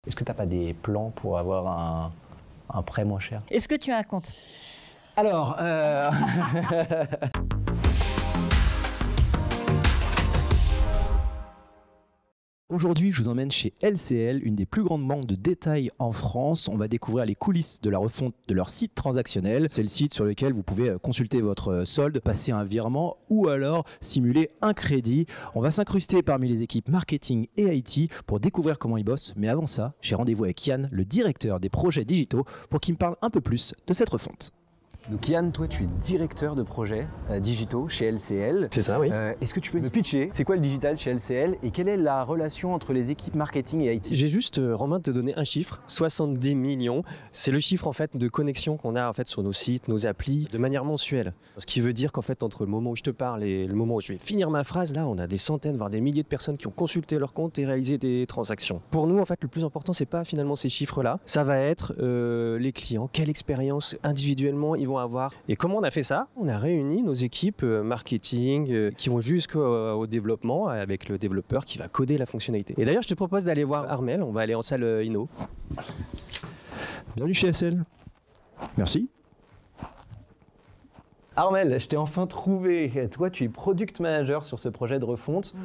Est-ce que tu n'as pas des plans pour avoir un prêt moins cher? Est-ce que tu as un compte? Alors, aujourd'hui, je vous emmène chez LCL, une des plus grandes banques de détail en France. On va découvrir les coulisses de la refonte de leur site transactionnel. C'est le site sur lequel vous pouvez consulter votre solde, passer un virement ou alors simuler un crédit. On va s'incruster parmi les équipes marketing et IT pour découvrir comment ils bossent. Mais avant ça, j'ai rendez-vous avec Yann, le directeur des projets digitaux, pour qu'il me parle un peu plus de cette refonte. Donc Yann, toi tu es directeur de projets digitaux chez LCL. C'est ça, oui. Est-ce que tu peux me pitcher, c'est quoi le digital chez LCL et quelle est la relation entre les équipes marketing et IT? J'ai juste, Romain, te donner un chiffre, 70 millions. C'est le chiffre en fait de connexion qu'on a en fait sur nos sites, nos applis, de manière mensuelle. Ce qui veut dire qu'en fait entre le moment où je te parle et le moment où je vais finir ma phrase, là on a des centaines, voire des milliers de personnes qui ont consulté leur compte et réalisé des transactions. Pour nous en fait le plus important c'est pas finalement ces chiffres-là, ça va être les clients, quelle expérience individuellement ils vont avoir. Et comment on a fait ça? On a réuni nos équipes marketing qui vont jusqu'au développement avec le développeur qui va coder la fonctionnalité. Et d'ailleurs, je te propose d'aller voir Armel. On va aller en salle Inno. Bienvenue chez LCL. Merci. Armel, je t'ai enfin trouvé. Toi, tu es product manager sur ce projet de refonte.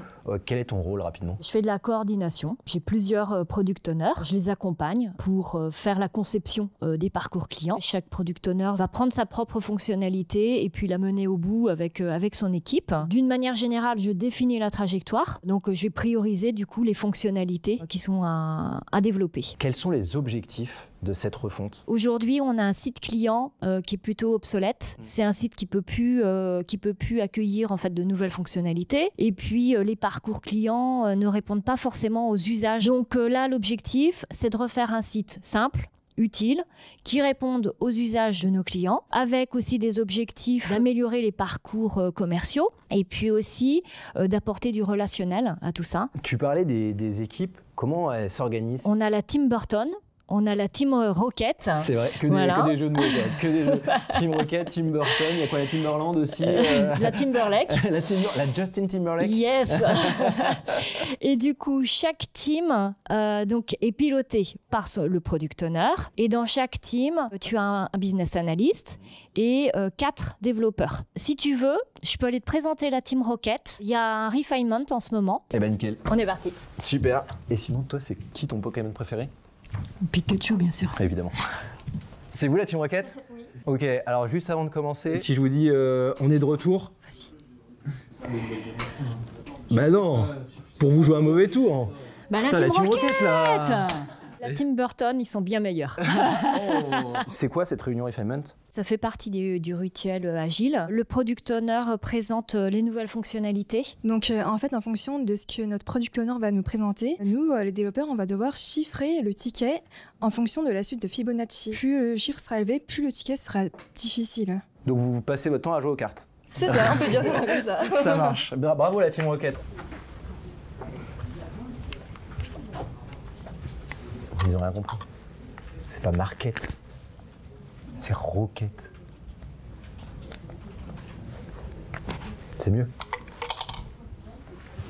Quel est ton rôle rapidement? Je fais de la coordination. J'ai plusieurs product owners. Je les accompagne pour faire la conception des parcours clients. Chaque product owner va prendre sa propre fonctionnalité et puis la mener au bout avec son équipe. D'une manière générale, je définis la trajectoire. Donc, je vais prioriser du coup les fonctionnalités qui sont à développer. Quels sont les objectifs de cette refonte? Aujourd'hui, on a un site client qui est plutôt obsolète. C'est un site qui peut plus accueillir en fait de nouvelles fonctionnalités. Et puis les parcours clients ne répondent pas forcément aux usages. Donc là, l'objectif, c'est de refaire un site simple, utile, qui répondent aux usages de nos clients, avec aussi des objectifs d'améliorer les parcours commerciaux et puis aussi d'apporter du relationnel à tout ça. Tu parlais des équipes. Comment elles s'organisent? On a la Team Burton. On a la Team Rocket. C'est vrai, que des jeux de mots. Que des jeux. Team Rocket, Team Burton, il y a quoi, la Timberland aussi La Timberlake. la Justin Timberlake. Yes. Et du coup, chaque team donc, est pilotée par le product owner. Et dans chaque team, tu as un business analyst et 4 développeurs. Si tu veux, je peux aller te présenter la Team Rocket. Il y a un refinement en ce moment. Eh ben nickel. On est parti. Super. Et sinon, toi, c'est qui ton Pokémon préféré? Pikachu, bien sûr. Évidemment. C'est vous la Team Rocket? Oui. Ok, alors juste avant de commencer, si je vous dis on est de retour. Vas-y. Bah non, pour vous jouer un mauvais tour. Bah, Putain, la Team Rocket là. La Team Burton, ils sont bien meilleurs. C'est quoi cette réunion refinement? Ça fait partie du rituel agile. Le product owner présente les nouvelles fonctionnalités. Donc en fait, en fonction de ce que notre product owner va nous présenter, nous, les développeurs, on va devoir chiffrer le ticket en fonction de la suite de Fibonacci. Plus le chiffre sera élevé, plus le ticket sera difficile. Donc vous passez votre temps à jouer aux cartes. C'est ça, on peut dire ça comme ça. Ça marche. Bravo la Team Rocket. Ils ont rien compris. C'est pas Market, c'est Rocket. C'est mieux.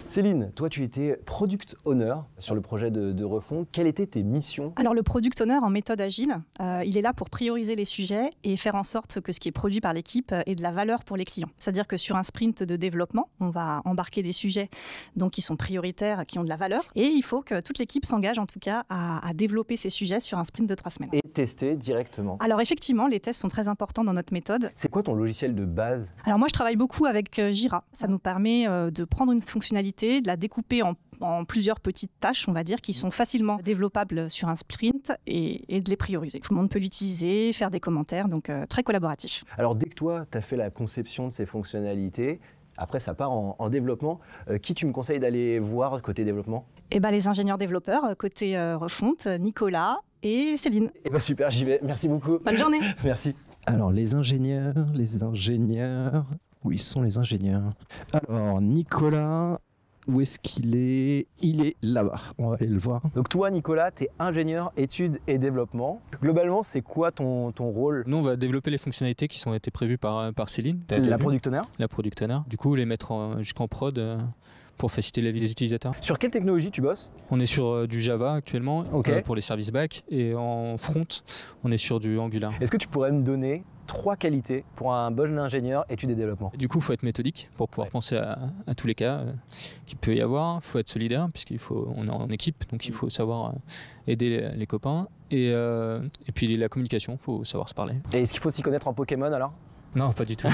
Céline, toi tu étais product owner sur le projet de refonte. Quelles étaient tes missions? Alors le product owner en méthode agile, il est là pour prioriser les sujets et faire en sorte que ce qui est produit par l'équipe ait de la valeur pour les clients. C'est-à-dire que sur un sprint de développement, on va embarquer des sujets donc, qui sont prioritaires, qui ont de la valeur. Et il faut que toute l'équipe s'engage en tout cas à développer ces sujets sur un sprint de 3 semaines. Et tester directement. Alors effectivement, les tests sont très importants dans notre méthode. C'est quoi ton logiciel de base? Alors moi je travaille beaucoup avec Jira. Ça nous permet de prendre une fonctionnalité, de la découper en plusieurs petites tâches, on va dire, qui sont facilement développables sur un sprint et de les prioriser. Tout le monde peut l'utiliser, faire des commentaires, donc très collaboratif. Alors dès que toi, tu as fait la conception de ces fonctionnalités, après ça part en développement, qui tu me conseilles d'aller voir côté développement? Eh ben, les ingénieurs développeurs, côté refonte, Nicolas et Céline. Eh ben super, j'y vais. Merci beaucoup. Bonne journée. Merci. Alors les ingénieurs, où ils sont les ingénieurs? Alors Nicolas, où est-ce qu'il est? Il est là-bas, on va aller le voir. Donc toi Nicolas, tu es ingénieur études et développement. Globalement, c'est quoi ton rôle? Nous, on va développer les fonctionnalités qui ont été prévues par Céline. La product owner. La product owner. Du coup, les mettre jusqu'en prod pour faciliter la vie des utilisateurs. Sur quelle technologie tu bosses? On est sur du Java actuellement Ok. pour les services back et en front, on est sur du Angular. Est-ce que tu pourrais me donner 3 qualités pour un bon ingénieur études et développement? Du coup, il faut être méthodique pour pouvoir penser à tous les cas qu'il peut y avoir. Il faut être solidaire puisqu'on est en équipe, donc il faut savoir aider les copains. Et puis la communication, il faut savoir se parler. Et est-ce qu'il faut s'y connaître en Pokémon alors? Non, pas du tout.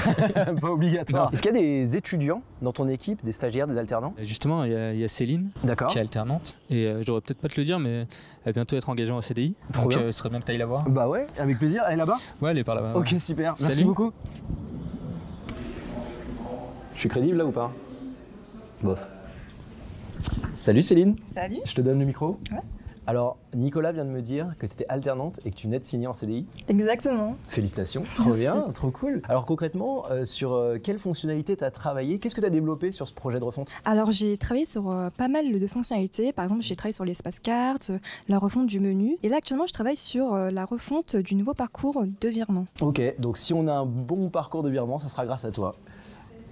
Pas obligatoire. Non. Est-ce qu'il y a des étudiants dans ton équipe, des stagiaires, des alternants? Justement, il y a Céline D'accord. qui est alternante et je devrais peut-être pas te le dire, mais elle va bientôt être engagée en CDI. Trop Donc bien. ce serait bien que tu ailles la voir. Bah ouais, avec plaisir. Elle est là-bas? Ouais, elle est par là-bas. Ok, ouais. super. Merci Salut. beaucoup. Je suis crédible là ou pas? Bof. Salut Céline. Salut. Je te donne le micro. Ouais. Alors, Nicolas vient de me dire que tu étais alternante et que tu venais de signer en CDI. Exactement. Félicitations. Trop Merci. bien, trop cool. Alors concrètement, sur quelles fonctionnalités tu as travaillé? Qu'est-ce que tu as développé sur ce projet de refonte? Alors j'ai travaillé sur pas mal de fonctionnalités. Par exemple, j'ai travaillé sur l'espace carte, la refonte du menu. Et là actuellement, je travaille sur la refonte du nouveau parcours de virement. Ok, donc si on a un bon parcours de virement, ça sera grâce à toi.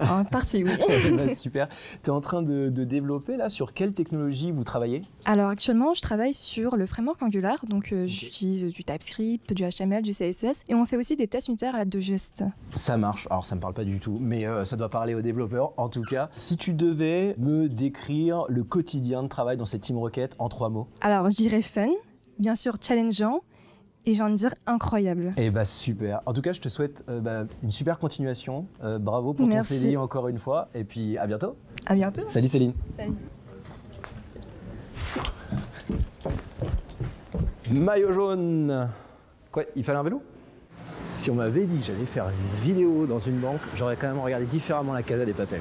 En partie, oui. Bah, super. Tu es en train de développer là, sur quelle technologie vous travaillez? Alors actuellement, je travaille sur le framework Angular. Donc j'utilise du TypeScript, du HTML, du CSS. Et on fait aussi des tests unitaires à l'aide de gestes. Ça marche, alors ça me parle pas du tout, mais ça doit parler aux développeurs. En tout cas, si tu devais me décrire le quotidien de travail dans cette Team Rocket en 3 mots. Alors je dirais fun, bien sûr challengeant, et j'ai envie de dire incroyable. Eh bah super. En tout cas, je te souhaite une super continuation. Bravo pour ton Merci. CDI encore une fois. Et puis à bientôt. À bientôt. Salut Céline. Salut. Maillot jaune. Quoi, il fallait un vélo? Si on m'avait dit que j'allais faire une vidéo dans une banque, j'aurais quand même regardé différemment la Casa des Papel.